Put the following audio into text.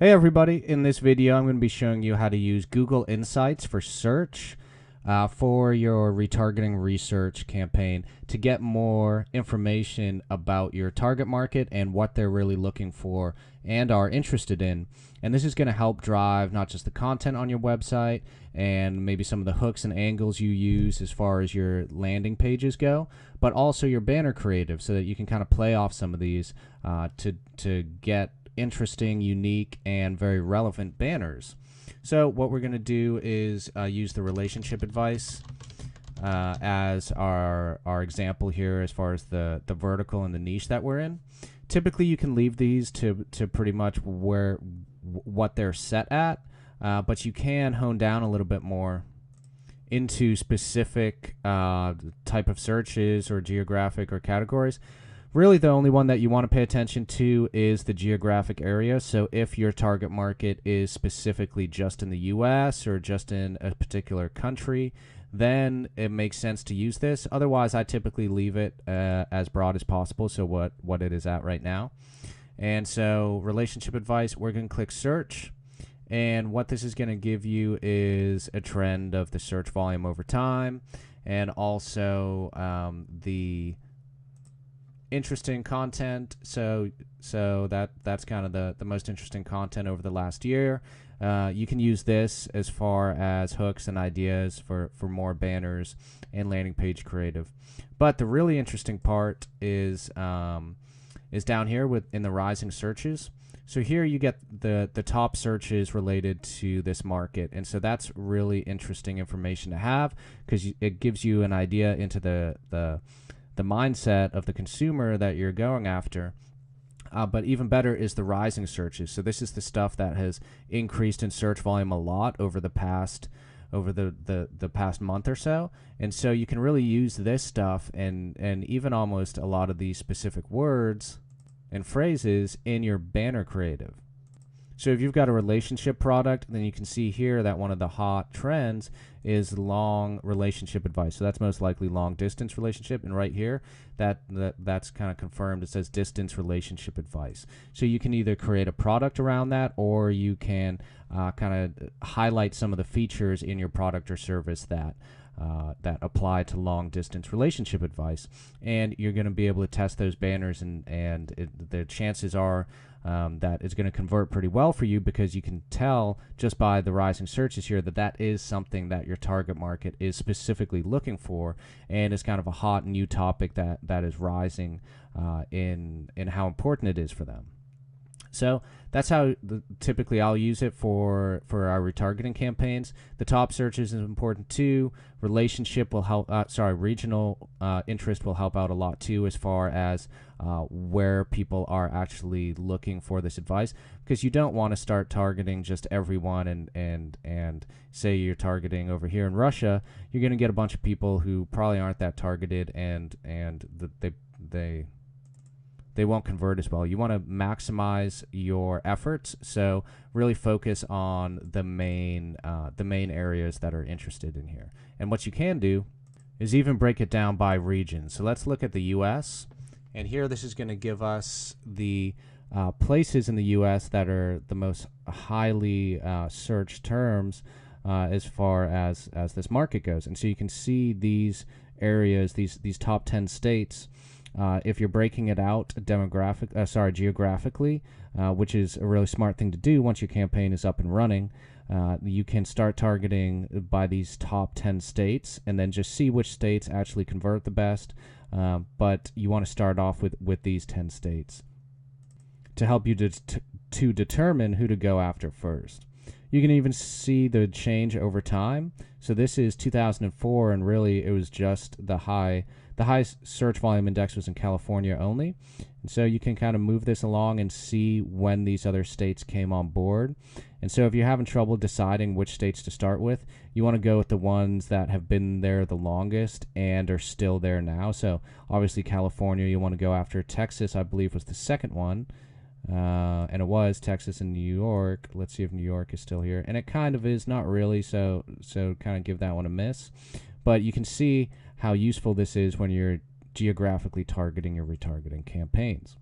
Hey everybody, in this video I'm going to be showing you how to use Google Insights for search for your retargeting research campaign to get more information about your target market and what they're really looking for and are interested in. And this is going to help drive not just the content on your website and maybe some of the hooks and angles you use as far as your landing pages go, but also your banner creative so that you can kind of play off some of these to get interesting, unique, and very relevant banners. So what we're going to do is use the relationship advice as our example here as far as the vertical and the niche that we're in. Typically, you can leave these to pretty much what they're set at, but you can hone down a little bit more into specific type of searches or geographic or categories. Really, the only one that you want to pay attention to is the geographic area. So if your target market is specifically just in the US or just in a particular country, then it makes sense to use this. Otherwise, I typically leave it as broad as possible, so what it is at right now. And so relationship advice, we're going to click search. And what this is going to give you is a trend of the search volume over time, and also the interesting content. So that's kind of the most interesting content over the last year. You can use this as far as hooks and ideas for more banners and landing page creative. But the really interesting part is down here in the rising searches. So here you get the top searches related to this market, and so that's really interesting information to have because it gives you an idea into the mindset of the consumer that you're going after. But even better is the rising searches. So this is the stuff that has increased in search volume a lot over the past month or so. And so you can really use this stuff and even almost a lot of these specific words and phrases in your banner creative. So if you've got a relationship product, then you can see here that one of the hot trends is long relationship advice. So that's most likely long distance relationship. And right here, that's kind of confirmed. It says distance relationship advice. So you can either create a product around that, or you can kind of highlight some of the features in your product or service that apply to long distance relationship advice. And you're going to be able to test those banners, and the chances are that it's going to convert pretty well for you, because you can tell just by the rising searches here that is something that your target market is specifically looking for, and is kind of a hot new topic that is rising in how important it is for them. So that's how typically I'll use it for our retargeting campaigns. The top searches is important too. Relationship will help. Regional interest will help out a lot too, as far as where people are actually looking for this advice, because you don't want to start targeting just everyone and say you're targeting over here in Russia. You're going to get a bunch of people who probably aren't that targeted, and they won't convert as well. You want to maximize your efforts, so really focus on the main areas that are interested in here. And what you can do is even break it down by region. So let's look at the U.S. And here this is going to give us the places in the U.S. that are the most highly searched terms as far as this market goes. And so you can see these areas, these top 10 states. If you're breaking it out geographically, which is a really smart thing to do once your campaign is up and running, you can start targeting by these top 10 states and then just see which states actually convert the best. But you want to start off with these 10 states to help you to determine who to go after first. You can even see the change over time. So this is 2004, and really it was just the high search volume index was in California only. And so you can kind of move this along and see when these other states came on board. And so if you're having trouble deciding which states to start with, you want to go with the ones that have been there the longest and are still there now. So obviously California, you want to go after. Texas, I believe, was the second one. And it was Texas and New York. Let's see if New York is still here. And it kind of is, not really, so kind of give that one a miss. But you can see how useful this is when you're geographically targeting your retargeting campaigns.